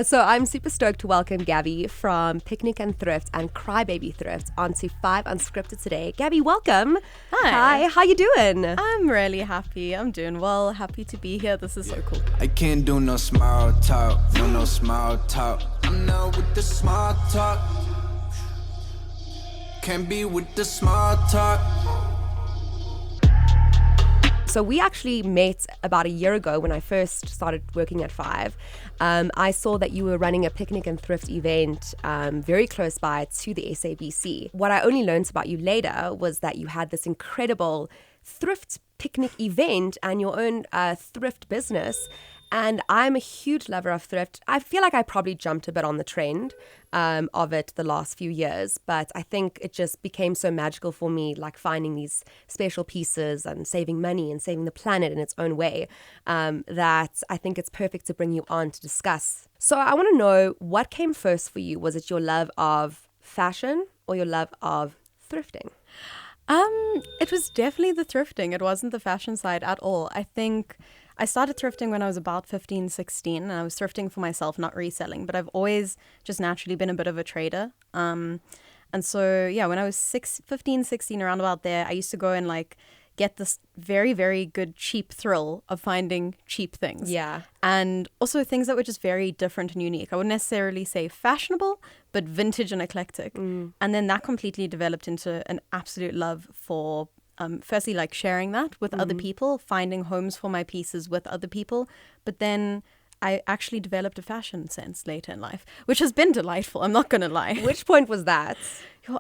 So I'm super stoked to welcome Gabby from Picnic and Thrift and Crybaby Thrift onto 5 Unscripted today. Gabby, welcome. Hi. How you doing? I'm really happy. I'm doing well. Happy to be here. This is so cool. I can't do no small talk, no small talk. I'm not with the small talk. Can't be with the small talk. So we actually met about a year ago when I first started working at 5. I saw that you were running a Picnic and Thrift event very close by to the SABC. What I only learned about you later was that you had this incredible thrift picnic event and your own thrift business. And I'm a huge lover of thrift. I feel like I probably jumped a bit on the trend of it the last few years, but I think it just became so magical for me, like finding these special pieces and saving money and saving the planet in its own way, that I think it's perfect to bring you on to discuss. So I want to know, what came first for you? Was it your love of fashion or your love of thrifting? It was definitely the thrifting. It wasn't the fashion side at all. I think I started thrifting when I was about 15, 16, and I was thrifting for myself, not reselling. But I've always just naturally been a bit of a trader. And so, yeah, when I was 15, 16, around about there, I used to go and like get this very, very good cheap thrill of finding cheap things. Yeah. And also things that were just very different and unique. I wouldn't necessarily say fashionable, but vintage and eclectic. And then that completely developed into an absolute love for firstly, like sharing that with other people, finding homes for my pieces with other people. But then I actually developed a fashion sense later in life, which has been delightful. I'm not going to lie. Which point was that?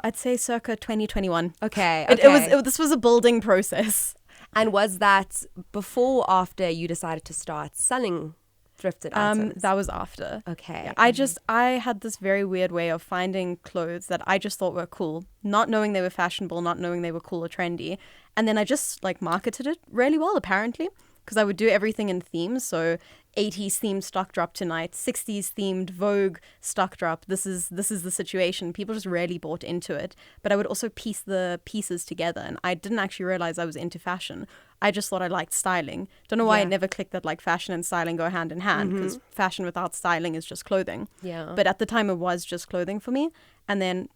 I'd say circa 2021. Okay. This was a building process. And was that before or after you decided to start selling thrifted items? That was after. Okay. Yeah, I had this very weird way of finding clothes that I just thought were cool, not knowing they were fashionable, not knowing they were cool or trendy. And then I just like marketed it really well, apparently, because I would do everything in themes. So 80s themed stock drop tonight, 60s themed Vogue stock drop. This is the situation. People just really bought into it. But I would also piece the pieces together, and I didn't actually realize I was into fashion. I just thought I liked styling. Don't know why it never clicked that like fashion and styling go hand in hand, because fashion without styling is just clothing. Yeah. But at the time it was just clothing for me, and then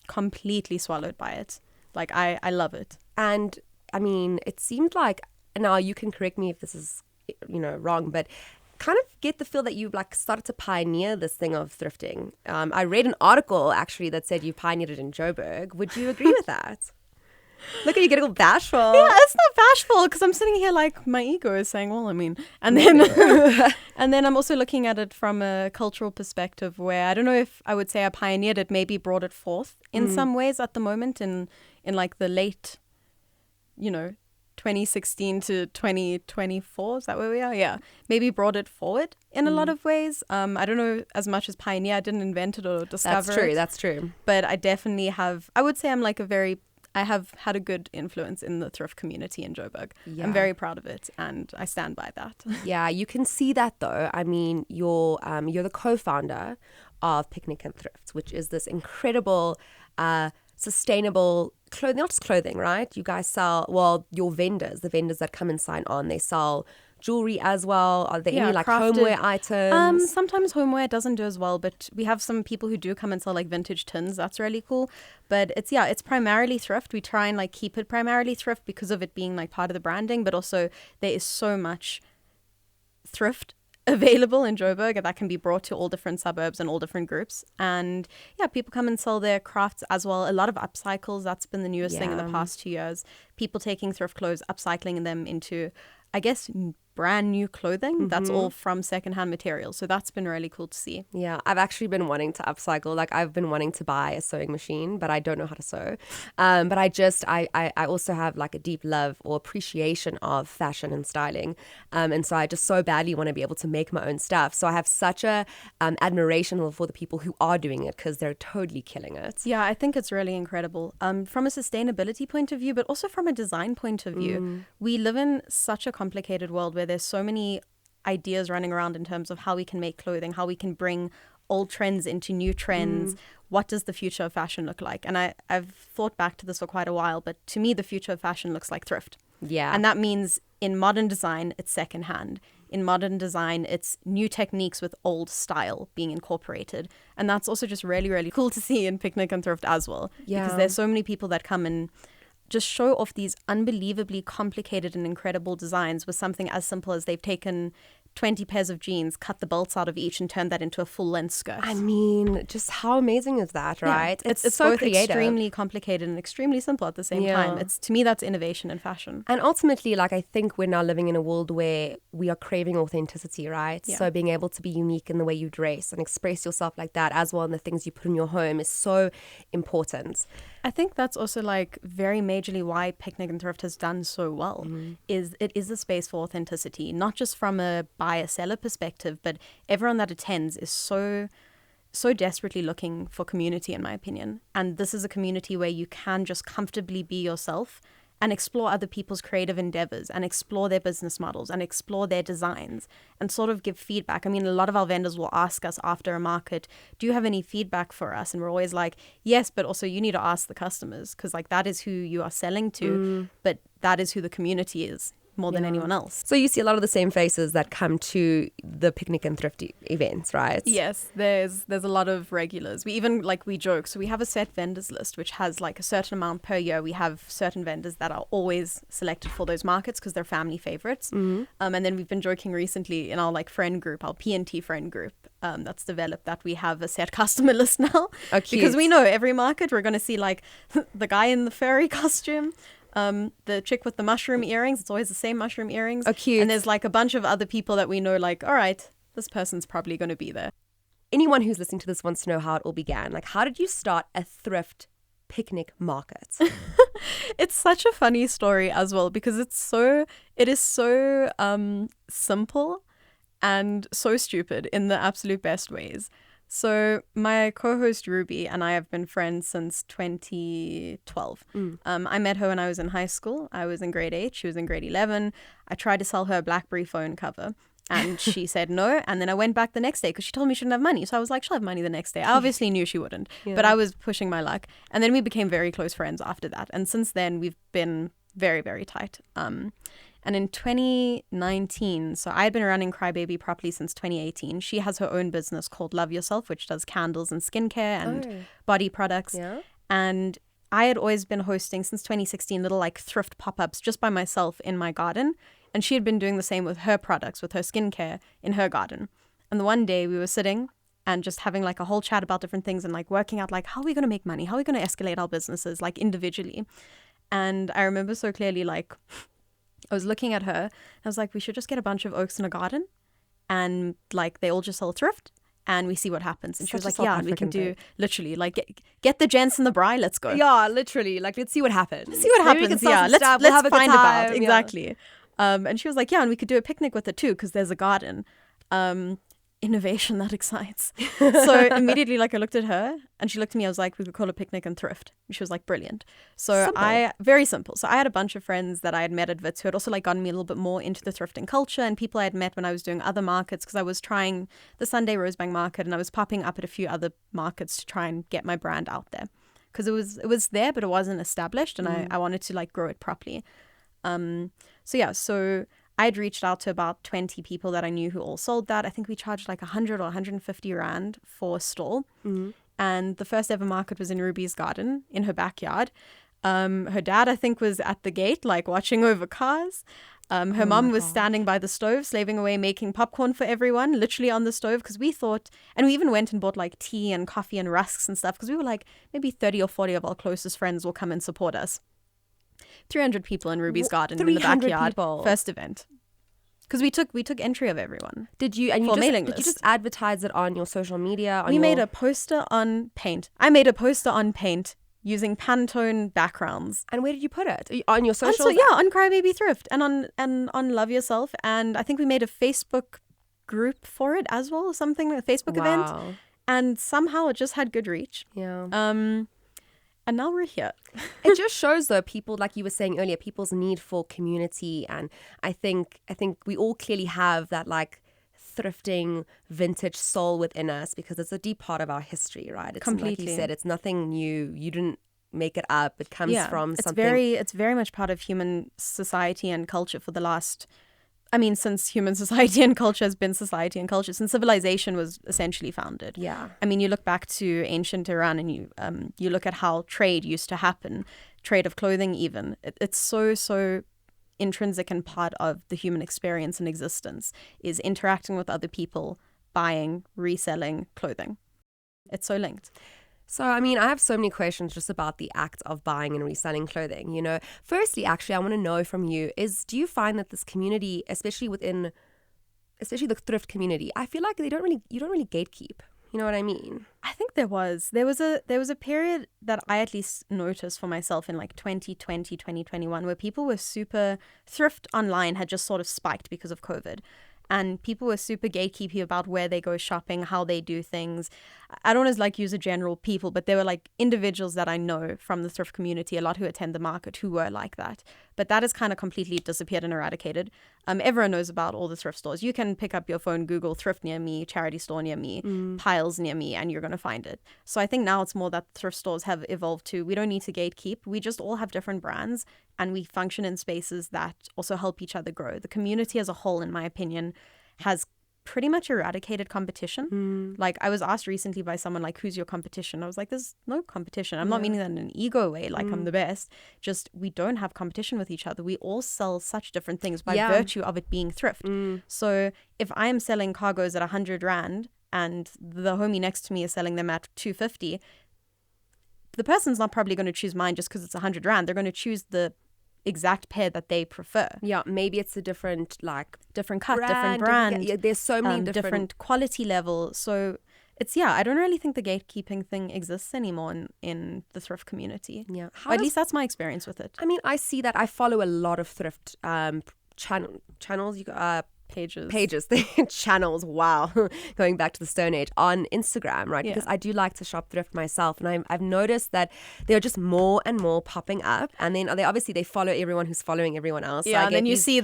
completely swallowed by it. Like I love it. And I mean, it seemed like, now you can correct me if this is, wrong, but kind of get the feel that you like started to pioneer this thing of thrifting. I read an article actually that said you pioneered it in Joburg. Would you agree with that? Look at you getting all bashful. Yeah, it's not bashful because I'm sitting here like my ego is saying, well, I mean, and then and then I'm also looking at it from a cultural perspective where I don't know if I would say I pioneered it, maybe brought it forth in some ways at the moment in like the late, 2016 to 2024. Is that where we are? Yeah. Maybe brought it forward in a lot of ways. I don't know as much as pioneer. I didn't invent it or discover it. That's true. But I definitely have, I would say I'm like I have had a good influence in the thrift community in Joburg. Yeah. I'm very proud of it and I stand by that. Yeah, you can see that though. I mean, you're the co-founder of Picnic and Thrift, which is this incredible sustainable clothing, not just clothing, right? You guys sell, well, your vendors, the vendors that come and sign on, they sell jewelry as well. Are there any like crafted homeware items? Sometimes homeware doesn't do as well, but we have some people who do come and sell like vintage tins. That's really cool. But it's primarily thrift. We try and like keep it primarily thrift because of it being like part of the branding, but also there is so much thrift available in Joburg that can be brought to all different suburbs and all different groups. And yeah, people come and sell their crafts as well. A lot of upcycles. That's been the newest thing in the past 2 years. People taking thrift clothes, upcycling them into, I guess, brand new clothing that's all from secondhand materials. So that's been really cool to see. Yeah, I've actually been wanting to upcycle. Like I've been wanting to buy a sewing machine, but I don't know how to sew. But I also have like a deep love or appreciation of fashion and styling. And so I just so badly want to be able to make my own stuff. So I have such a admiration for the people who are doing it because they're totally killing it. Yeah, I think it's really incredible. From a sustainability point of view, but also from a design point of view. We live in such a complicated world where there's so many ideas running around in terms of how we can make clothing, how we can bring old trends into new trends. What does the future of fashion look like? And I've thought back to this for quite a while, but to me, the future of fashion looks like thrift. Yeah. And that means in modern design, it's secondhand. in modern design, it's new techniques with old style being incorporated. And that's also just really, really cool to see in Picnic and Thrift as well. Yeah. Because there's so many people that come and just show off these unbelievably complicated and incredible designs with something as simple as they've taken 20 pairs of jeans, cut the belts out of each and turned that into a full length skirt. I mean, just how amazing is that, right? Yeah. It's so both creative. Extremely complicated and extremely simple at the same time. To me, that's innovation in fashion. And ultimately, like, I think we're now living in a world where we are craving authenticity, right? Yeah. So being able to be unique in the way you dress and express yourself like that as well, and the things you put in your home is so important. I think that's also like very majorly why Picnic and Thrift has done so well. Is it is a space for authenticity, not just from a buyer-seller perspective, but everyone that attends is so desperately looking for community, in my opinion. And this is a community where you can just comfortably be yourself and explore other people's creative endeavors and explore their business models and explore their designs and sort of give feedback. I mean, a lot of our vendors will ask us after a market, do you have any feedback for us? And we're always like, yes, but also you need to ask the customers, because like that is who you are selling to, but that is who the community is more than anyone else. So you see a lot of the same faces that come to the Picnic and Thrift events, right? Yes, there's a lot of regulars. We joke. So we have a set vendors list, which has like a certain amount per year. We have certain vendors that are always selected for those markets because they're family favorites. And then we've been joking recently in our like friend group, our P&T friend group, that's developed, that we have a set customer list now. Oh, cute. Because we know every market we're going to see like the guy in the furry costume, the chick with the mushroom earrings. It's always the same mushroom earrings. Oh, cute. And there's like a bunch of other people that we know, like, all right, this person's probably going to be there. Anyone who's listening to this wants to know how it all began. Like, how did you start a thrift picnic market? It's such a funny story as well, because it is so simple and so stupid in the absolute best ways. So my co-host Ruby and I have been friends since 2012. I met her when I was in high school. I was in grade 8. She was in grade 11. I tried to sell her a BlackBerry phone cover and she said no. And then I went back the next day because she told me she didn't have money. So I was like, she'll have money the next day. I obviously knew she wouldn't, but I was pushing my luck. And then we became very close friends after that. And since then we've been very, very tight. And in 2019, so I had been running Crybaby properly since 2018. She has her own business called Love Yourself, which does candles and skincare and body products. Yeah. And I had always been hosting since 2016 little like thrift pop-ups just by myself in my garden. And she had been doing the same with her products, with her skincare in her garden. And the one day we were sitting and just having like a whole chat about different things and like working out like, how are we going to make money? How are we going to escalate our businesses like individually? And I remember so clearly, like, I was looking at her and I was like, we should just get a bunch of oaks in a garden and like they all just sell thrift and we see what happens. And she was like, yeah, and we can do literally like get the gents and the bri, let's go. Yeah, literally, like let's see what happens. Let's see what happens. Yeah, let's find about. Exactly. And she was like, yeah, and we could do a picnic with it too because there's a garden. Innovation that excites. So immediately, like, I looked at her and she looked at me. I was like, we could call it Picnic and Thrift. And she was like, brilliant. So very simple. So I had a bunch of friends that I had met at Wits who had also like gotten me a little bit more into the thrifting culture, and people I had met when I was doing other markets, because I was trying the Sunday Rosebank market and I was popping up at a few other markets to try and get my brand out there, because it was there but it wasn't established, and I wanted to like grow it properly. So I had reached out to about 20 people that I knew who all sold that. I think we charged like 100 or 150 Rand for a stall. And the first ever market was in Ruby's garden in her backyard. Her dad, I think, was at the gate, like watching over cars. Her mom was standing by the stove, slaving away, making popcorn for everyone, literally on the stove, because we thought, and we even went and bought like tea and coffee and rusks and stuff, because we were like, maybe 30 or 40 of our closest friends will come and support us. 300 people in Ruby's garden in the backyard. People. First event. Because we took entry of everyone. Did you? And did you just advertise it on your social media? We made a poster on Paint. I made a poster on Paint using Pantone backgrounds. And where did you put it? On your socials? On Crybaby Thrift and on Love Yourself. And I think we made a Facebook group for it as well, or something, a Facebook event. And somehow it just had good reach. Yeah. And now we're here. It just shows, though, people, like you were saying earlier, people's need for community. And I think we all clearly have that like thrifting vintage soul within us, because it's a deep part of our history, right? It's completely. Like you said, it's nothing new. You didn't make it up. It comes from something. It's very much part of human society and culture for the last I mean, since human society and culture has been society and culture, since civilization was essentially founded. Yeah. I mean, you look back to ancient Iran and you look at how trade used to happen, trade of clothing even. It's so intrinsic and part of the human experience and existence is interacting with other people, buying, reselling clothing. It's so linked. So, I mean, I have so many questions just about the act of buying and reselling clothing. Firstly, actually, I want to know from you do you find that this community, especially the thrift community, I feel like you don't really gatekeep. You know what I mean? I think there was a period that I at least noticed for myself in like 2020, 2021, where people were super thrift online had just sort of spiked because of COVID. And people were super gatekeepy about where they go shopping, how they do things. I don't always use a general people, but there were like individuals that I know from the thrift community, a lot who attend the market, who were like that. But that has kind of completely disappeared and eradicated. Everyone knows about all the thrift stores. You can pick up your phone, Google thrift near me, charity store near me, piles near me, and you're going to find it. So I think now it's more that thrift stores have evolved to, we don't need to gatekeep. We just all have different brands and we function in spaces that also help each other grow. The community as a whole, in my opinion, has pretty much eradicated competition. Like I was asked recently by someone like, who's your competition? I was like, there's no competition. I'm not meaning that in an ego way, like I'm the best. Just we don't have competition with each other. We all sell such different things by virtue of it being thrift. So if I'm selling cargos at 100 Rand and the homie next to me is selling them at 250, the person's not probably going to choose mine just because it's 100 Rand. They're going to choose the exact pair that they prefer. Yeah, maybe it's a different cut, different brand. There's so many different quality level. So it's, I don't really think the gatekeeping thing exists anymore in the thrift community. Yeah. At least that's my experience with it. I mean, I see that. I follow a lot of thrift channels. Pages, channels, wow, going back to the Stone Age, on Instagram, right? Because I do like to shop thrift myself, and I've noticed that there are just more and more popping up, and then they follow everyone who's following everyone else. Yeah, so and then you see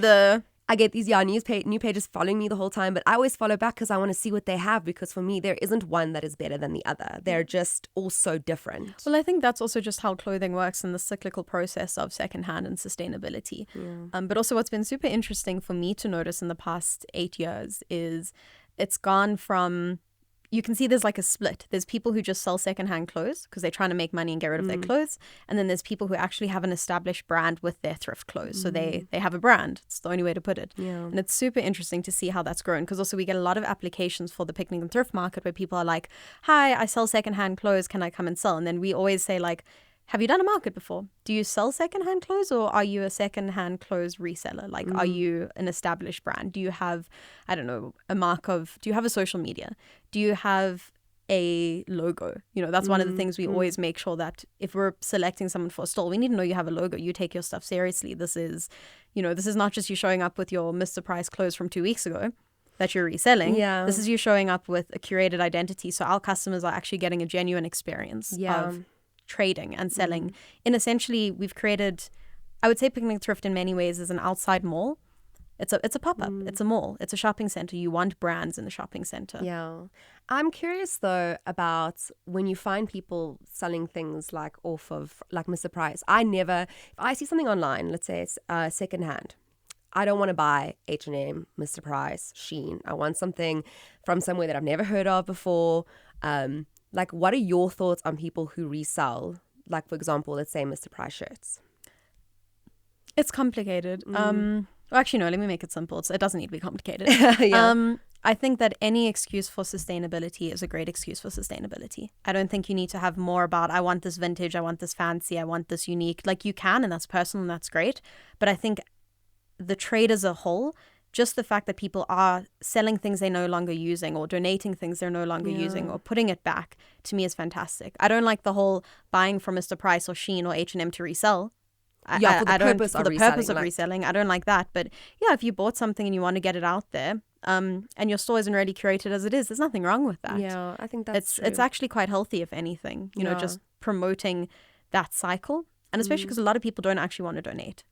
I get these new pages following me the whole time, but I always follow back because I want to see what they have, because for me there isn't one that is better than the other. They're just all so different. Well, I think that's also just how clothing works in the cyclical process of secondhand and sustainability. But also what's been super interesting for me to notice in the past 8 years is it's gone from, you can see there's like a split. There's people who just sell secondhand clothes because they're trying to make money and get rid of their clothes. And then there's people who actually have an established brand with their thrift clothes. So they have a brand. It's the only way to put it. Yeah. And it's super interesting to see how that's grown, because also we get a lot of applications for the picnic and thrift market where people are like, hi, I sell secondhand clothes. Can I come and sell? And then we always say like, have you done a market before? Do you sell secondhand clothes, or are you a secondhand clothes reseller? Like, are you an established brand? Do you have, I don't know, do you have a social media? Do you have a logo? That's one of the things we always make sure that if we're selecting someone for a stall, we need to know you have a logo. You take your stuff seriously. This is not just you showing up with your Mr. Price clothes from 2 weeks ago that you're reselling. Yeah. This is you showing up with a curated identity. So our customers are actually getting a genuine experience of trading and selling. And essentially we've created, I would say Picnic Thrift in many ways is an outside mall. It's a pop-up. It's a mall. It's a shopping center. You want brands in the shopping center. Yeah. I'm curious though about when you find people selling things like off of like Mr. Price. If I see something online, let's say it's secondhand, I don't want to buy H&M, Mr. Price, Shein. I want something from somewhere that I've never heard of before. Like, what are your thoughts on people who resell, like, for example, let's say Mr. Price shirts? It's complicated. Well, actually, no, let me make it simple. It doesn't need to be complicated. I think that any excuse for sustainability is a great excuse for sustainability. I don't think you need to have more about, I want this vintage, I want this fancy, I want this unique. Like, you can, and that's personal, and that's great. But I think the trade as a whole, just the fact that people are selling things they're no longer using, or donating things they're no longer using, or putting it back, to me is fantastic. I don't like the whole buying from Mr. Price or Shein or H&M to resell. For the purpose of reselling. I don't like that. But yeah, if you bought something and you want to get it out there, and your store isn't really curated as it is, there's nothing wrong with that. Yeah, I think that's true. It's actually quite healthy, if anything, just promoting that cycle. And especially because a lot of people don't actually want to donate.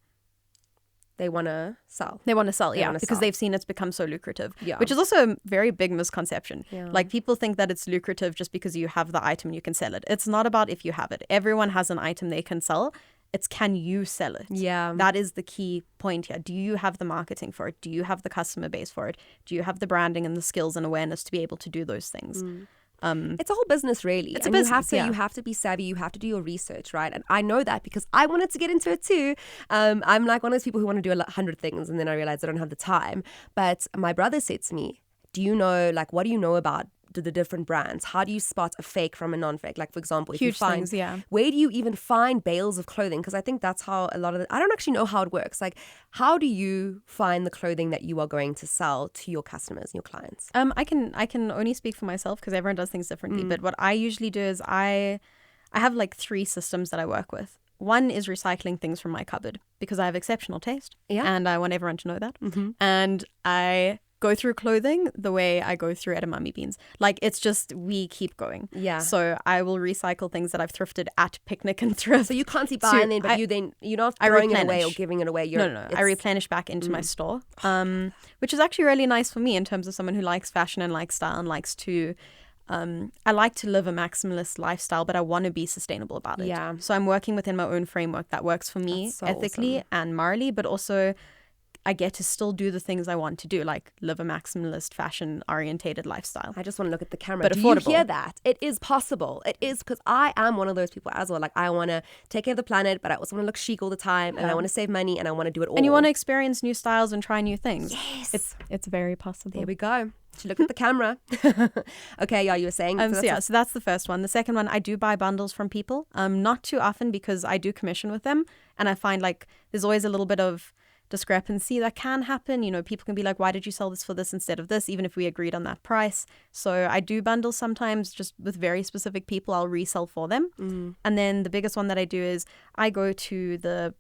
They want to sell. Because they've seen it's become so lucrative, which is also a very big misconception. Yeah. Like, people think that it's lucrative just because you have the item and you can sell it. It's not about if you have it. Everyone has an item they can sell, It's can you sell it? Yeah. That is the key point here. Do you have the marketing for it? Do you have the customer base for it? Do you have the branding and the skills and awareness to be able to do those things? It's a whole business, really. It's a and business, you have to be savvy. You have to do your research, right? And I know that because I wanted to get into it too. I'm like one of those people who want to do 100 things, and then I realized I don't have the time. But my brother said to me, "Do you know, like, what do you know about the different brands? How do you spot a fake from a non-fake? Like, for example, if you Huge find, things, yeah. where do you even find bales of clothing? Because I think that's how a lot of I don't actually know how it works. Like, how do you find the clothing that you are going to sell to your customers and your clients? I can only speak for myself because everyone does things differently. But what I usually do is I have like 3 systems that I work with. One is recycling things from my cupboard because I have exceptional taste, and I want everyone to know that. And I go through clothing the way I go through edamame beans. Like, it's just, we keep going. Yeah. So I will recycle things that I've thrifted at picnic and thrift. So you can't see buy and then, but you're not throwing it away or giving it away. No. I replenish back into my store, which is actually really nice for me in terms of someone who likes fashion and likes style and likes to. I like to live a maximalist lifestyle, but I want to be sustainable about it. Yeah. So I'm working within my own framework that works for me ethically and morally, but also I get to still do the things I want to do, like live a maximalist, fashion-orientated lifestyle. I just want to look at the camera. But do affordable. you hear that? It is possible. It is, because I am one of those people as well. Like, I want to take care of the planet, but I also want to look chic all the time, and I want to save money, and I want to do it all. And you want to experience new styles and try new things. Yes. It's very possible. There we go. To look at the camera. Okay, yeah, you were saying. So that's the first one. The second one, I do buy bundles from people. Not too often because I do commission with them, and I find like there's always a little bit of discrepancy that can happen. You know, people can be like, why did you sell this for this instead of this, even if we agreed on that price? So I do bundles sometimes just with very specific people. I'll resell for them. And then the biggest one that I do is I go to the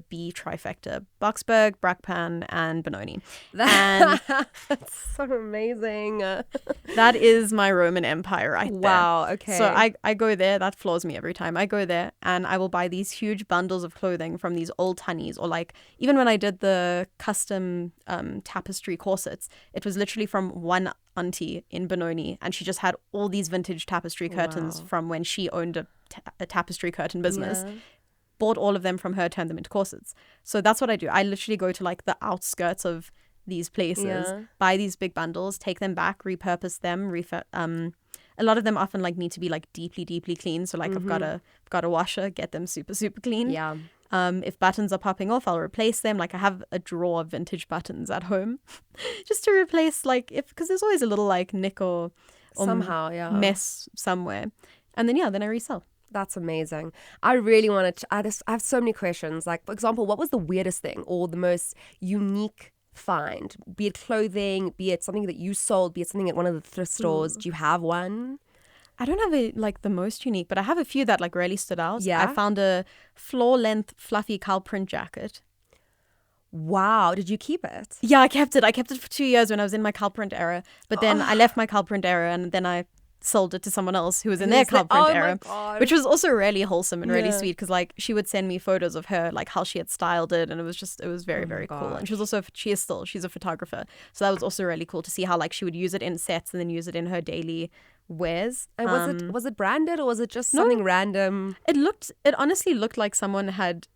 B trifecta: Boksburg, Brakpan, and Benoni. And That's so amazing. that is my Roman Empire right there. Wow, okay. So I go there. That floors me every time. I go there and I will buy these huge bundles of clothing from these old tunnies, or like even when I did the custom tapestry corsets, it was literally from one auntie in Benoni, and she just had all these vintage tapestry curtains from when she owned a tapestry curtain business. Yeah. Bought all of them from her, turned them into corsets. So that's what I do. I literally go to like the outskirts of these places, buy these big bundles, take them back, repurpose them, a lot of them often like need to be like deeply clean. So like I've got a washer, get them super clean. Yeah. If buttons are popping off, I'll replace them. Like I have a drawer of vintage buttons at home just to replace, like, because there's always a little like nick or somehow mess somewhere. And then I resell. That's amazing. I really want to. I have so many questions. Like, for example, what was the weirdest thing or the most unique find? Be it clothing, be it something that you sold, be it something at one of the thrift stores. Do you have one? I don't have the most unique, but I have a few that like really stood out. Yeah. I found a floor-length fluffy cow print jacket. Wow. Did you keep it? Yeah, I kept it. I kept it for 2 years when I was in my cow print era. But then I left my cow print era, and then I sold it to someone else who was in their cow print era, which was also really wholesome and really sweet, because like she would send me photos of her, like how she had styled it, and it was very cool. And she's a photographer, so that was also really cool to see how like she would use it in sets and then use it in her daily wears. And was it branded, or was it just something random? It honestly looked like someone had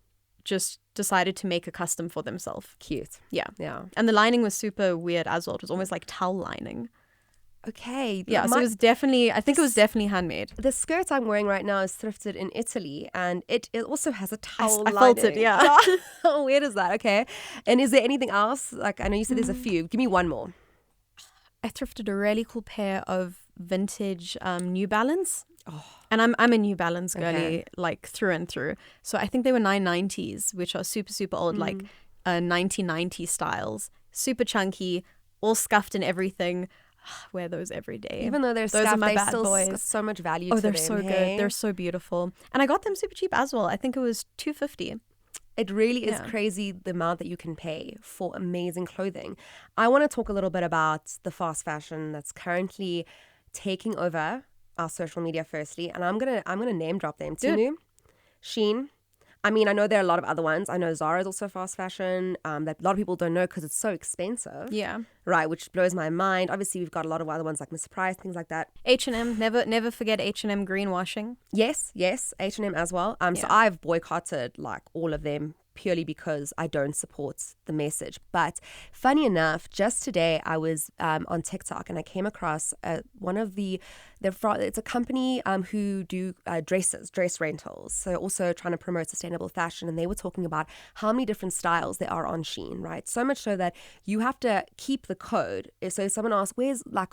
just decided to make a custom for themselves. Cute. Yeah. And the lining was super weird as well. It was almost like towel lining. Okay. Yeah, so it was definitely handmade. The skirt I'm wearing right now is thrifted in Italy, and it also has a towel lining. I felt it, yeah. How weird is that? Okay. And is there anything else? Like, I know you said there's a few. Give me one more. I thrifted a really cool pair of vintage New Balance. And I'm a New Balance girly, like through and through. So I think they were 990s, which are super old, like 1990 styles. Super chunky, all scuffed and everything. Wear those every day. Even though they're scuffed, they still got so much value to them. Oh, they're so good. They're so beautiful. And I got them super cheap as well. I think it was $250. It really is crazy the amount that you can pay for amazing clothing. I want to talk a little bit about the fast fashion that's currently taking over our social media firstly. And I'm gonna name drop them. Temu, Shein. I mean, I know there are a lot of other ones. I know Zara is also fast fashion that a lot of people don't know because it's so expensive. Yeah. Right, which blows my mind. Obviously, we've got a lot of other ones like Mr. Price, things like that. H&M, never forget H&M greenwashing. Yes, H&M as well. So I've boycotted like all of them purely because I don't support the message. But funny enough, just today I was on TikTok and I came across one of it's a company who do dress rentals. So also trying to promote sustainable fashion. And they were talking about how many different styles there are on Shein, right? So much so that you have to keep the code. So if someone asks,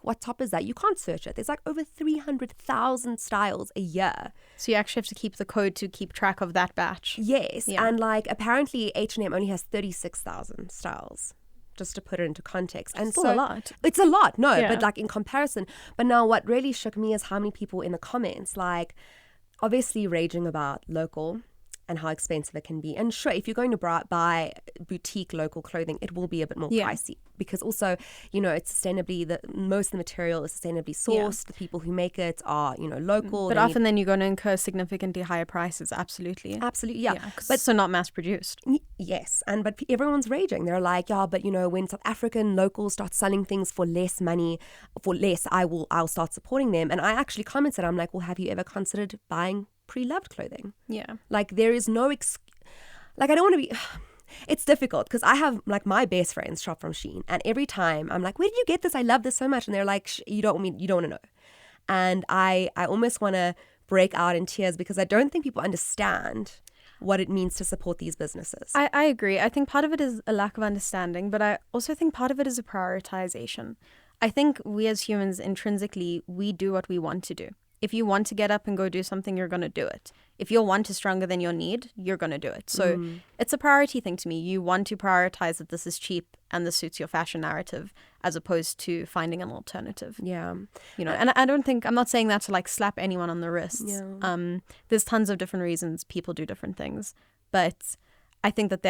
what top is that? You can't search it. There's like over 300,000 styles a year. So you actually have to keep the code to keep track of that batch. Yes. Yeah. And like apparently H&M only has 36,000 styles. Just to put it into context. And still a lot. It's a lot, but like in comparison. But now what really shook me is how many people in the comments, like obviously raging about local and how expensive it can be. And sure, if you're going to buy boutique local clothing, it will be a bit more pricey because also, it's sustainably, most of the material is sustainably sourced. The people who make it are, local. But often then you're going to incur significantly higher prices. Absolutely. Absolutely, yeah. But so not mass produced. Yes. But everyone's raging. They're like, but when South African locals start selling things for less money, I'll start supporting them. And I actually commented, I'm like, well, have you ever considered buying pre-loved clothing? Yeah. Like there is no I don't want to be it's difficult because I have like my best friends shop from Shein and every time I'm like, where did you get this? I love this so much. And they're like, you don't want to know. And I almost want to break out in tears because I don't think people understand what it means to support these businesses. I agree. I think part of it is a lack of understanding, but I also think part of it is a prioritization. I think we as humans intrinsically, we do what we want to do. If you want to get up and go do something, you're going to do it. If your want is stronger than your need, you're going to do it. So it's a priority thing to me. You want to prioritize that this is cheap and this suits your fashion narrative as opposed to finding an alternative. Yeah. And I'm not saying that to like slap anyone on the wrists. Yeah. There's tons of different reasons people do different things. But I think that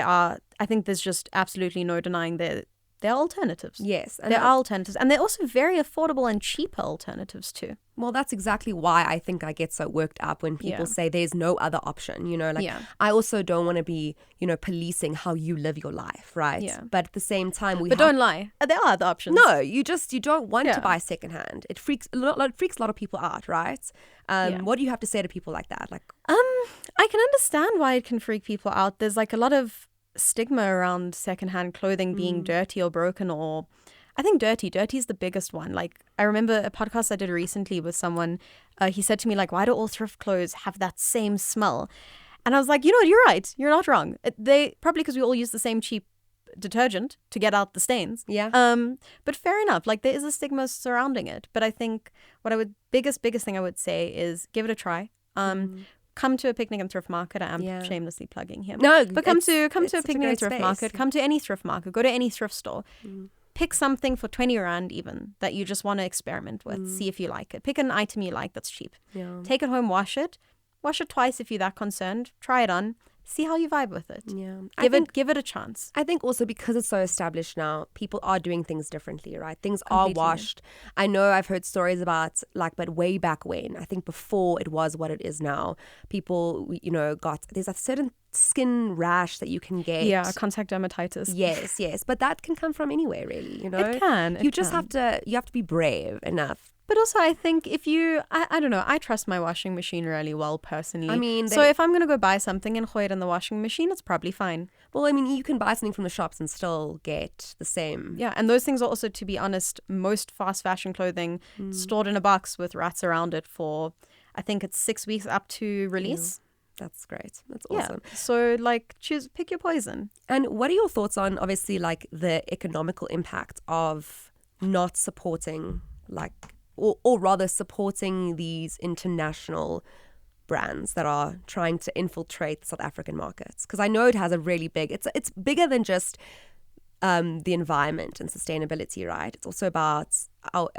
there's just absolutely no denying that there are alternatives. Yes. There are alternatives. And they're also very affordable and cheaper alternatives too. Well, that's exactly why I think I get so worked up when people say there's no other option, I also don't want to be, policing how you live your life, right? Yeah. But at the same time, don't lie. There are other options. No, you don't want to buy secondhand. It freaks a lot of people out, right? What do you have to say to people like that? I can understand why it can freak people out. There's like a lot of stigma around secondhand clothing being dirty or broken, or I think dirty is the biggest one. Like I remember a podcast I did recently with someone, he said to me like, why do all thrift clothes have that same smell? And I was like, you're right, you're not wrong. They probably, because we all use the same cheap detergent to get out the stains. But fair enough, like there is a stigma surrounding it. But I think biggest thing I would say is give it a try. Come to a picnic and thrift market. I am shamelessly plugging here. No, but come to a picnic and thrift market. Come to any thrift market. Go to any thrift store. Pick something for 20 Rand even that you just want to experiment with. See if you like it. Pick an item you like that's cheap. Take it home, wash it. Wash it twice if you're that concerned. Try it on. See how you vibe with it. Yeah. Give it a chance. I think also because it's so established now, people are doing things differently, right? Things are washed. I know I've heard stories about but way back when, I think before it was what it is now, people, there's a certain skin rash that you can get. Yeah, contact dermatitis. Yes. But that can come from anywhere, really, It can. You have to be brave enough. But also I think if you, I don't know, I trust my washing machine really well personally. I mean, so if I'm going to go buy something and throw it in the washing machine, it's probably fine. Well, I mean, you can buy something from the shops and still get the same. Yeah, and those things are also, to be honest, most fast fashion clothing stored in a box with rats around it for, I think it's 6 weeks up to release. Yeah. That's great. That's awesome. Yeah. So pick your poison. And what are your thoughts on obviously the economical impact of not supporting or rather supporting these international brands that are trying to infiltrate the South African markets? Because I know it has a really big, it's bigger than just the environment and sustainability, right? It's also about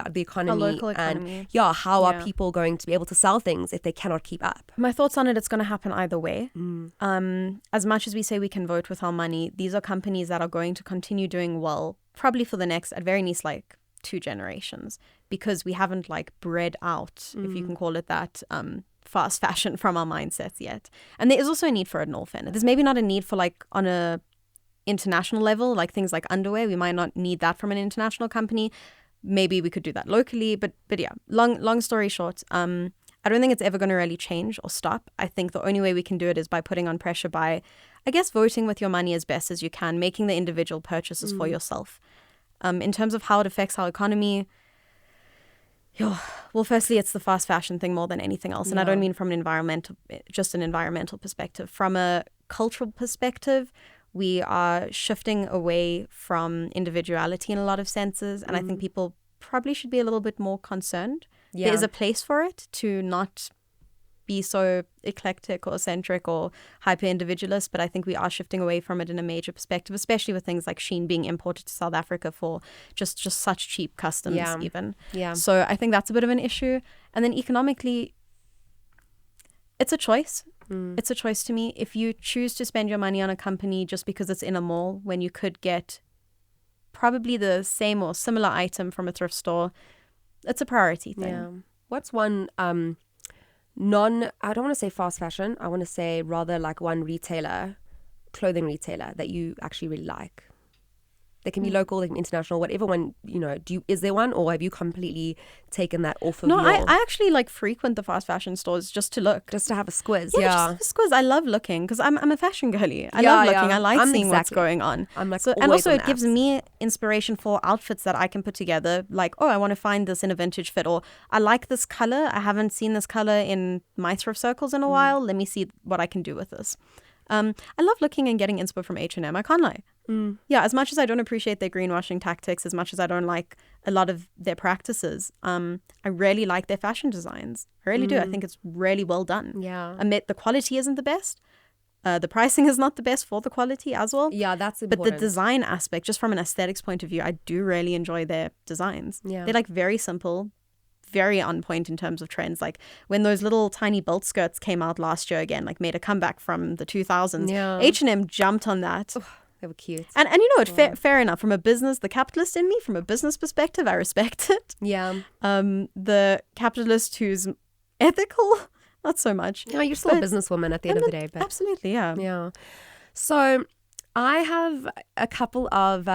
the economy, our local economy. And how are people going to be able to sell things if they cannot keep up? My thoughts on it's going to happen either way. As much as we say we can vote with our money, these are companies that are going to continue doing well, probably for the next, at very least, 2 generations, because we haven't bred out, if you can call it that, fast fashion from our mindsets yet. And there is also a need for it in all fairness. There's maybe not a need for like on a international level, like things like underwear. We might not need that from an international company. Maybe we could do that locally. But yeah, long story short, I don't think it's ever going to really change or stop. I think the only way we can do it is by putting on pressure by, I guess, voting with your money as best as you can, making the individual purchases for yourself. In terms of how it affects our economy, well, firstly, it's the fast fashion thing more than anything else. And I don't mean from an environmental perspective. From a cultural perspective, we are shifting away from individuality in a lot of senses. And I think people probably should be a little bit more concerned. There is a place for it to not be so eclectic or eccentric or hyper individualist, but I think we are shifting away from it in a major perspective, especially with things like Shein being imported to South Africa for just such cheap customs even. Yeah. So I think that's a bit of an issue. And then economically, it's a choice. It's a choice to me. If you choose to spend your money on a company just because it's in a mall when you could get probably the same or similar item from a thrift store, it's a priority thing. Yeah. What's one I don't want to say fast fashion, I want to say rather like one clothing retailer that you actually really like? They can be local, they can be international, whatever one, is there one, or have you completely taken that off of I actually like frequent the fast fashion stores just to look. Just to have a squiz, just have a squiz. I love looking because I'm a fashion girly. I love looking. I like seeing what's going on. I'm like and also it gives me inspiration for outfits that I can put together. Like, I want to find this in a vintage fit, or I like this color. I haven't seen this color in my thrift circles in a while. Let me see what I can do with this. I love looking and getting inspo from H&M. I can't lie. Yeah, as much as I don't appreciate their greenwashing tactics, as much as I don't like a lot of their practices, I really like their fashion designs. I really do. I think it's really well done. Yeah. The quality isn't the best. The pricing is not the best for the quality as well. Yeah, that's important. But the design aspect, just from an aesthetics point of view, I do really enjoy their designs. Yeah. They're like very simple, very on point in terms of trends. Like when those little tiny belt skirts came out last year again, like made a comeback from the 2000s. Yeah. H&M jumped on that. They were cute. And you know what, fair enough. From a business, the capitalist in me, from a business perspective, I respect it. Yeah. The capitalist who's ethical, not so much. Yeah, you're still a businesswoman at the end of the day. But absolutely, yeah. Yeah. So I have a couple of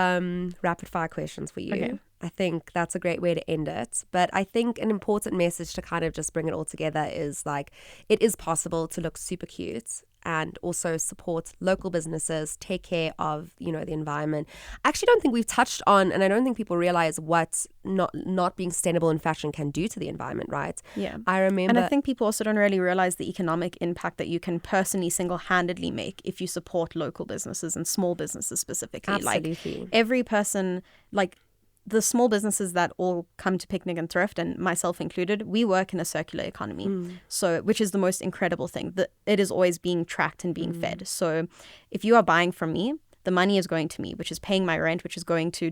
rapid fire questions for you. Okay. I think that's a great way to end it. But I think an important message to kind of just bring it all together is like, it is possible to look super cute and also support local businesses, take care of, the environment. I actually don't think we've touched on, and I don't think people realize what not being sustainable in fashion can do to the environment, right? Yeah. I remember. And I think people also don't really realize the economic impact that you can personally single-handedly make if you support local businesses and small businesses specifically. Absolutely. Like every person, like the small businesses that all come to Picnic and Thrift, and myself included, we work in a circular economy. So, which is the most incredible thing, that it is always being tracked and being fed. So if you are buying from me, the money is going to me, which is paying my rent, which is going to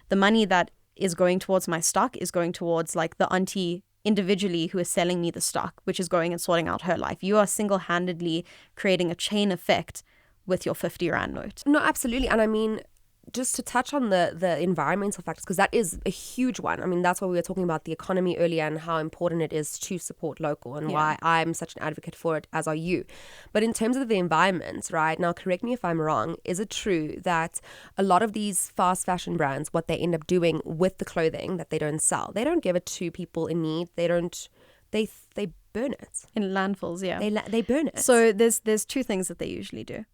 the money that is going towards my stock is going towards like the auntie individually who is selling me the stock, which is going and sorting out her life. You are single-handedly creating a chain effect with your 50 Rand note. No, absolutely. And I mean, just to touch on the environmental factors, because that is a huge one. I mean, that's why we were talking about the economy earlier and how important it is to support local, and why I'm such an advocate for it, as are you. But in terms of the environment, right, now correct me if I'm wrong, is it true that a lot of these fast fashion brands, what they end up doing with the clothing that they don't sell, they don't give it to people in need, they burn it in landfills? Yeah, they burn it. So there's two things that they usually do.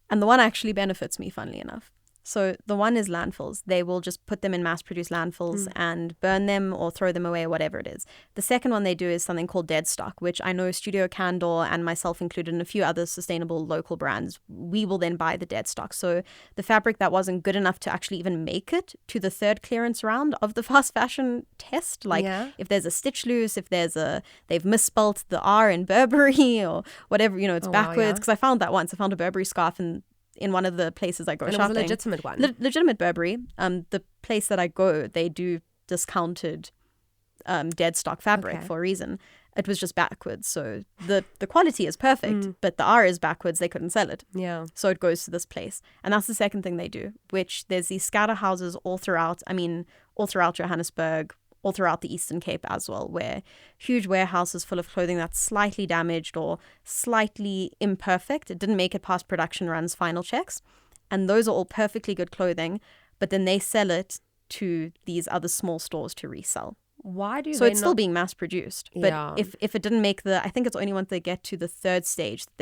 And the one actually benefits me, funnily enough. So the one is landfills. They will just put them in mass-produced landfills and burn them or throw them away or whatever it is. The second one they do is something called dead stock, which I know Studio Candor and myself included and a few other sustainable local brands, we will then buy the dead stock. So the fabric that wasn't good enough to actually even make it to the third clearance round of the fast fashion test, like if there's a stitch loose, if they've misspelt the R in Burberry or whatever, it's backwards. Because I found that once. I found a Burberry scarf in one of the places I go shopping. It was a legitimate one. Legitimate Burberry. The place that I go, they do discounted dead stock fabric for a reason. It was just backwards. So the quality is perfect, but the R is backwards. They couldn't sell it. Yeah. So it goes to this place. And that's the second thing they do, which there's these scatter houses all throughout Johannesburg, all throughout the Eastern Cape as well, where huge warehouses full of clothing that's slightly damaged or slightly imperfect. It didn't make it past production runs, final checks. And those are all perfectly good clothing, but then they sell it to these other small stores to resell. Why do So it's still being mass produced. But Yeah. if it didn't make I think it's only once they get to the third stage that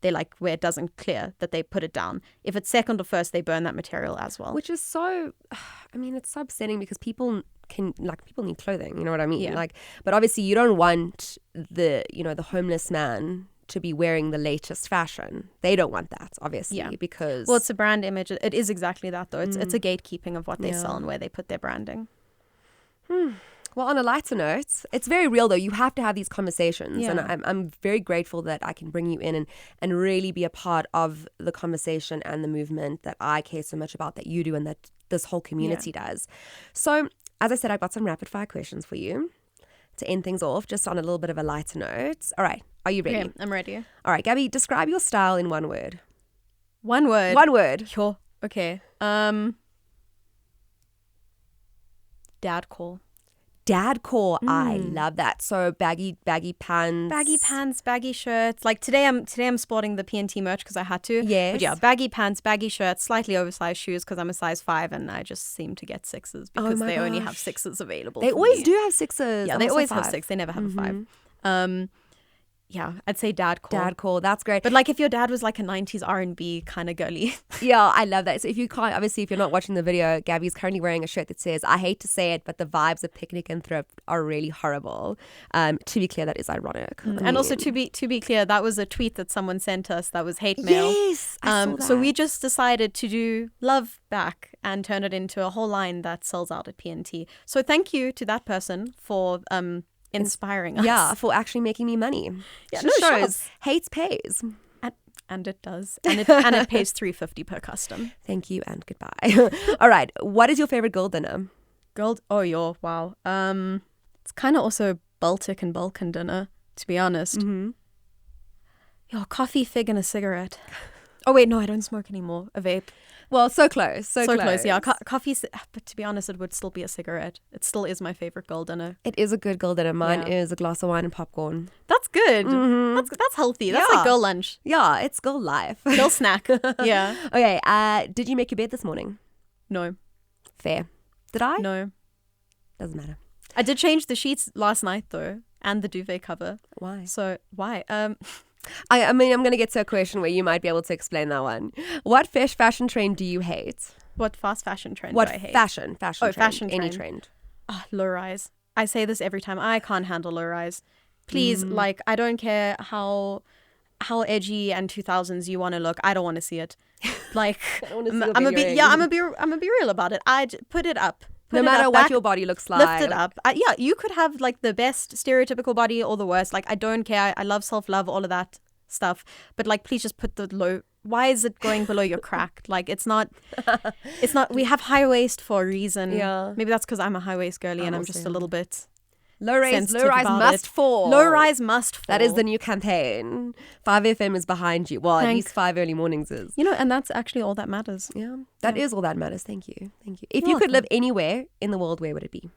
they like where it doesn't clear, that they put it down. If it's second or first, they burn that material as well. Which is so, I mean, it's so upsetting because people need clothing, you know what I mean? Yeah. Like, but obviously you don't want the homeless man to be wearing the latest fashion. They don't want that, obviously, because... Well, it's a brand image. It is exactly that, though. It's a gatekeeping of what they sell and where they put their branding. Well, on a lighter note, it's very real, though. You have to have these conversations. Yeah. And I'm very grateful that I can bring you in and really be a part of the conversation and the movement that I care so much about, that you do, and that this whole community does. So, as I said, I've got some rapid fire questions for you to end things off, just on a little bit of a lighter note. All right. Are you ready? Okay, I'm ready. All right, Gabby, describe your style in one word. One word. One word. Sure. Okay. Dadcore. Dadcore. I love that. So baggy pants. Baggy pants, baggy shirts. Like today I'm sporting the P&T merch because I had to. Yes. But yeah, baggy pants, baggy shirts, slightly oversized shoes because I'm a size 5 and I just seem to get 6s because my they only gosh. have 6s available. They for always me. do have 6s. Yeah, I'm they also always have 5. 6. They never have a 5. Yeah, I'd say dadcore. Dadcore. That's great. But like if your dad was like a 90s R&B kind of girly. Yeah, I love that. So if you're not watching the video, Gabby's currently wearing a shirt that says, I hate to say it, but the vibes of picnic and thrift are really horrible. To be clear, that is ironic. And also to be clear, that was a tweet that someone sent us that was hate mail. Yes, I saw that. So we just decided to do love back and turn it into a whole line that sells out at P&T. So thank you to that person for inspiring us. Yeah, for actually making me money. Yeah, Just no, shows sure. hates pays. And it does. And it pays $3.50 per custom. Thank you and goodbye. All right. What is your favorite girl dinner? Wow. It's kind of also Baltic and Balkan dinner, to be honest. Coffee, fig, and a cigarette. Oh wait, no, I don't smoke anymore. A vape. Well, so close. So close. Yeah, coffee. But to be honest, it would still be a cigarette. It still is my favorite girl dinner. It is a good girl dinner. Mine Yeah. is a glass of wine and popcorn. That's good. That's healthy. That's Yeah. like girl lunch, Yeah, it's girl life. girl snack. Yeah. Okay. Did you make your bed this morning? No. Fair. Did I? No. Doesn't matter. I did change the sheets last night though, and the duvet cover. Why? So why? I mean, I'm going to get to a question where you might be able to explain that one. What fashion trend do you hate? What fast fashion trend What do I hate? fashion Oh, trend? fashion Any trend. trend. Low rise. I say this every time. I can't handle low rise. Please, like, I don't care how edgy and 2000s you want to look. I don't want to see it. Like, I'm a be real about it. Put it up. No matter what your body looks like. Lift it up. You could have like the best stereotypical body or the worst. Like, I don't care. I love self-love, all of that stuff. But like, please just put the low. Why is it going below your crack? Like, it's not. We have high waist for a reason. Yeah. Maybe that's because I'm a high waist girly and I'm just a little bit. Low rise about must it. fall. Low rise must fall. That is the new campaign. 5FM is behind you. Well, at least 5 early mornings is. And that's actually all that matters. Yeah, that is all that matters. Thank you. If You're you could welcome. live anywhere in the world, where would it be?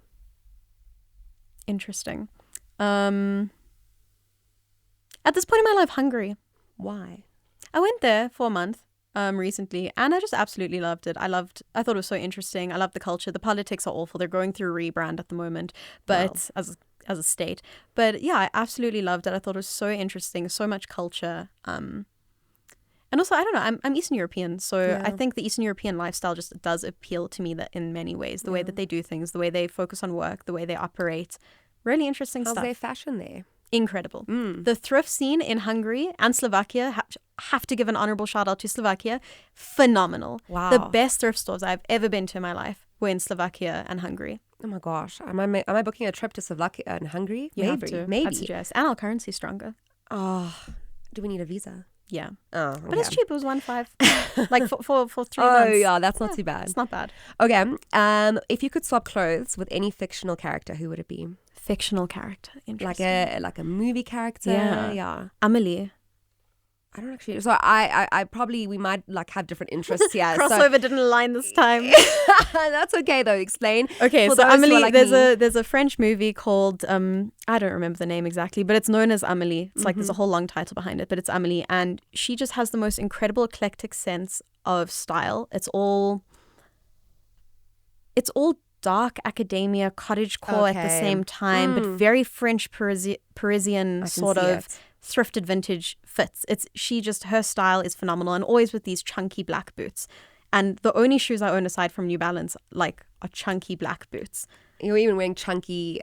Interesting. At this point in my life, Hungary. Why? I went there for a month recently and I just absolutely loved it. I thought it was so interesting. I love the culture. The politics are awful. They're going through a rebrand at the moment, but as a state. But yeah, I absolutely loved it. I thought it was so interesting, so much culture. And also, I don't know, I'm Eastern European, so I think the Eastern European lifestyle just does appeal to me that in many ways. The way that they do things, the way they focus on work, the way they operate. Really interesting How's stuff. their fashion there? Incredible. The thrift scene in Hungary and Slovakia, have to give an honorable shout out to Slovakia. Phenomenal. Wow. The best thrift stores I've ever been to in my life were in Slovakia and Hungary. Oh my gosh. Am I booking a trip to Slovakia and Hungary? You have to. Maybe. I'd suggest. And our currency's stronger. Oh, do we need a visa? Yeah. Oh, But it's cheap. It was 1.5. Like for 3 months. Oh yeah, that's not too bad. It's not bad. Okay. If you could swap clothes with any fictional character, who would it be? Fictional character. Interesting. Like a movie character? Yeah. Yeah. Amelie. I don't actually. So I probably, we might like have different interests here. Crossover didn't align this time. That's okay though. Explain. Okay, For so those who are Amelie, like there's a French movie called I don't remember the name exactly, but it's known as Amelie. It's like there's a whole long title behind it, but it's Amelie, and she just has the most incredible eclectic sense of style. It's all dark academia, cottagecore at the same time, but very French Parisian sort of thrifted vintage fits. Her style is phenomenal, and always with these chunky black boots. And the only shoes I own aside from New Balance like are chunky black boots. You're even wearing chunky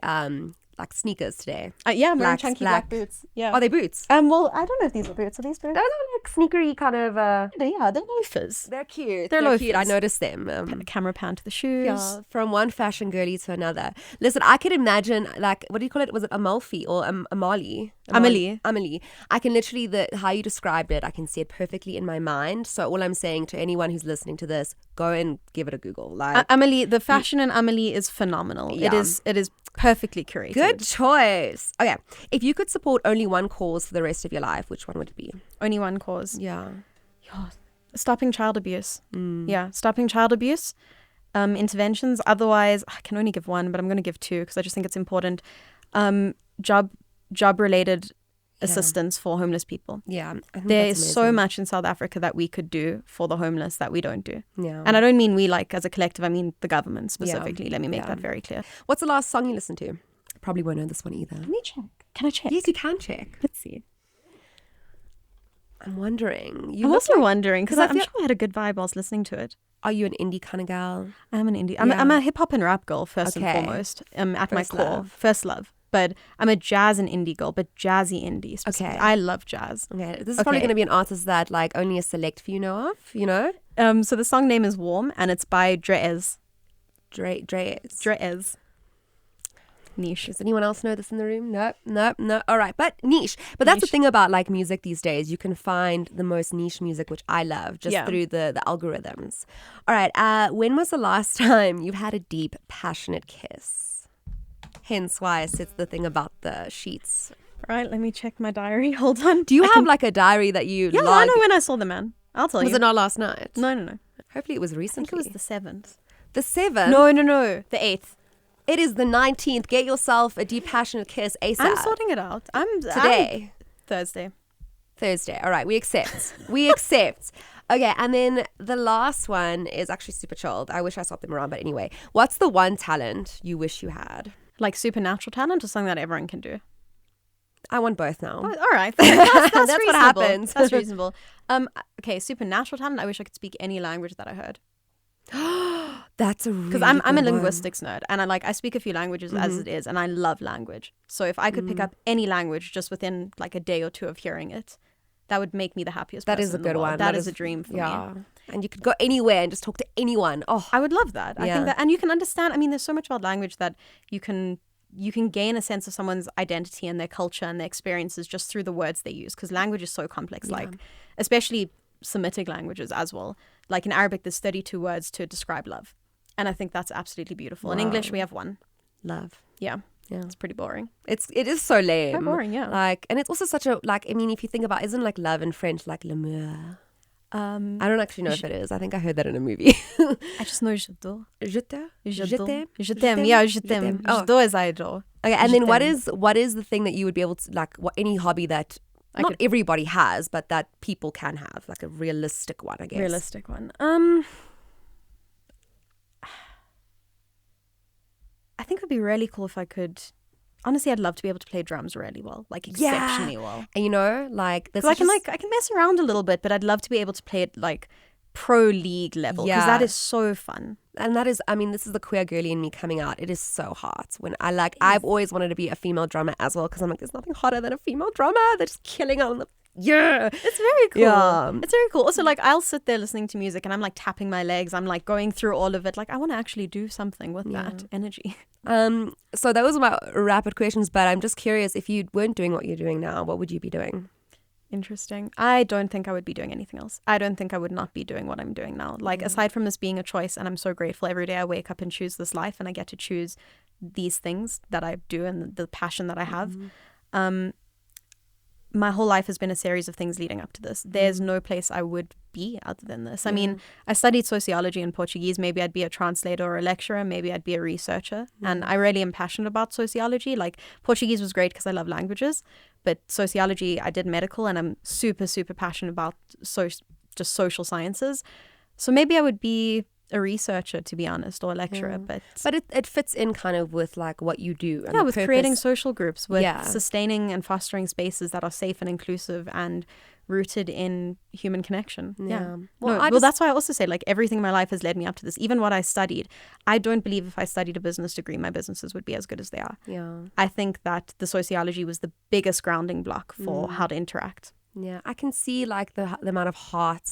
like sneakers today. Yeah, I'm wearing chunky black boots. Yeah. Are they boots? Well, I don't know if these are boots. Are these boots? Those are like sneakery kind of. Yeah, they're loafers. They're cute. They're cute. I loafers. noticed them. Camera pan to the shoes. Yeah, from one fashion girly to another. Listen, I could imagine like, what do you call it? Was it Amalfi or Amelie? Amelie. I can literally, how you described it, I can see it perfectly in my mind. So all I'm saying to anyone who's listening to this, go and give it a Google. Like Amelie, the fashion in Amelie is phenomenal. Yeah. It is perfectly curated. Good choice. Okay, if you could support only one cause for the rest of your life, which one would it be? Only one cause. Yeah. Stopping child abuse. Yeah, stopping child abuse. Interventions. Otherwise, I can only give one, but I'm going to give two because I just think it's important. Job related assistance for homeless people. Yeah. There is so much in South Africa that we could do for the homeless that we don't do. Yeah. And I don't mean we like as a collective, I mean the government specifically. Let me make that very clear. What's the last song you listened to? Probably won't know this one either. Let me check. Can I check? Yes, you can check. Let's see. I'm wondering. I'm also wondering because I'm sure I had a good vibe whilst listening to it. Are you an indie kind of gal? I'm an indie. I'm a hip hop and rap girl first and foremost. At my core, first love. But I'm a jazz and indie girl, but jazzy indie. Okay, I love jazz. Okay, this is probably going to be an artist that like only a select few know of. You know. So the song name is Warm, and it's by Drez. Drez. Niche. Does anyone else know this in the room? No. All right, but niche. But that's the thing about like music these days. You can find the most niche music, which I love, just through the algorithms. All right. When was the last time you've had a deep, passionate kiss? Hence why I said the thing about the sheets. All right, let me check my diary. Hold on. Do you have like a diary that you? Yeah, I know when I saw the man. I'll tell you. Was it not last night? No. Hopefully it was recently. I think it was the 7th. The 7th? No. The 8th. It is the 19th. Get yourself a deep, passionate kiss ASAP. I'm sorting it out. Today. Thursday. All right, we accept. Okay, and then the last one is actually super chilled. I wish I swapped them around, but anyway. What's the one talent you wish you had? Like supernatural talent or something that everyone can do? I want both now. Oh, all right. That's what happens. That's reasonable. Okay, supernatural talent. I wish I could speak any language that I heard. That's a really because I'm a linguistics nerd, and I speak a few languages as it is, and I love language. So if I could pick up any language just within like a day or two of hearing it, that would make me the happiest person. That is a good one. That is a dream for me. And you could go anywhere and just talk to anyone. Oh, I would love that. I think that, and you can understand. I mean, there's so much about language that you can gain a sense of someone's identity and their culture and their experiences just through the words they use, because language is so complex. Like, especially Semitic languages as well. Like in Arabic, there's 32 words to describe love. And I think that's absolutely beautiful. In English, we have one. Love. Yeah. It's pretty boring. It is so lame. So boring, yeah. Like, and it's also such a, like, I mean, if you think about, isn't like love in French like l'amour? I don't actually know if it is. I think I heard that in a movie. I just know je t'aime. Je t'aime? Je t'aime. Yeah, je t'aime. J'adore is I adore. Okay, and then what is the thing that you would be able to, like, any hobby that not everybody has, but that people can have, like a realistic one, I guess. Realistic one. I think it would be really cool if I could. Honestly, I'd love to be able to play drums really well, like exceptionally well. And you know, like I can mess around a little bit, but I'd love to be able to play it like pro league level, because that is so fun. And that is, I mean, this is the queer girly in me coming out. It is so hot. When I've always wanted to be a female drummer as well, because I'm like, there's nothing hotter than a female drummer. They're just killing on the. Yeah, it's very cool. Yeah. It's very cool. Also, like, I'll sit there listening to music and I'm like tapping my legs. I'm like going through all of it. Like, I want to actually do something with that energy. So those are my rapid questions, but I'm just curious, if you weren't doing what you're doing now, what would you be doing? Interesting. I don't think I would be doing anything else. I don't think I would not be doing what I'm doing now. Like, aside from this being a choice, and I'm so grateful every day I wake up and choose this life and I get to choose these things that I do and the passion that I have. my whole life has been a series of things leading up to this. There's no place I would be other than this. I mean, I studied sociology and Portuguese. Maybe I'd be a translator or a lecturer. Maybe I'd be a researcher. And I really am passionate about sociology. Like, Portuguese was great because I love languages. But sociology, I did medical, and I'm super, super passionate about just social sciences. So maybe I would be a researcher, to be honest, or a lecturer. But it fits in kind of with like what you do. And yeah, the with purpose. creating social groups, with sustaining and fostering spaces that are safe and inclusive and rooted in human connection. Yeah. Well, that's why I also say, like, everything in my life has led me up to this. Even what I studied, I don't believe if I studied a business degree, my businesses would be as good as they are. Yeah. I think that the sociology was the biggest grounding block for how to interact. Yeah, I can see like the amount of heart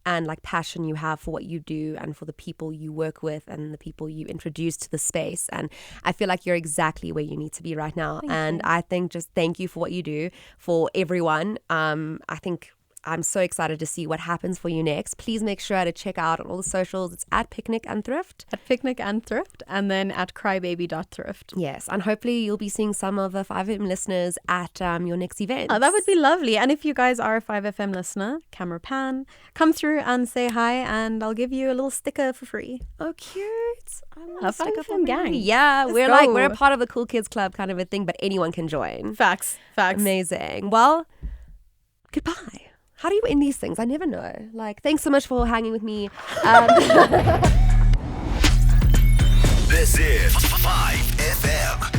and like passion you have for what you do and for the people you work with and the people you introduce to the space. And I feel like you're exactly where you need to be right now. Thank you. I think just thank you for what you do for everyone. I think I'm so excited to see what happens for you next. Please make sure to check out on all the socials. It's at Picnic and Thrift. At Picnic and Thrift, and then at crybaby.thrift. Yes, and hopefully you'll be seeing some of the 5FM listeners at your next event. Oh, that would be lovely. And if you guys are a 5FM listener, camera pan, come through and say hi, and I'll give you a little sticker for free. Oh, cute. I want A a sticker 5FM for gang. me. Yeah, Let's we're a go. part of the Cool Kids Club kind of a thing, but anyone can join. Facts. Amazing. Well, goodbye. How do you end these things? I never know. Like, thanks so much for hanging with me. This is 5FM.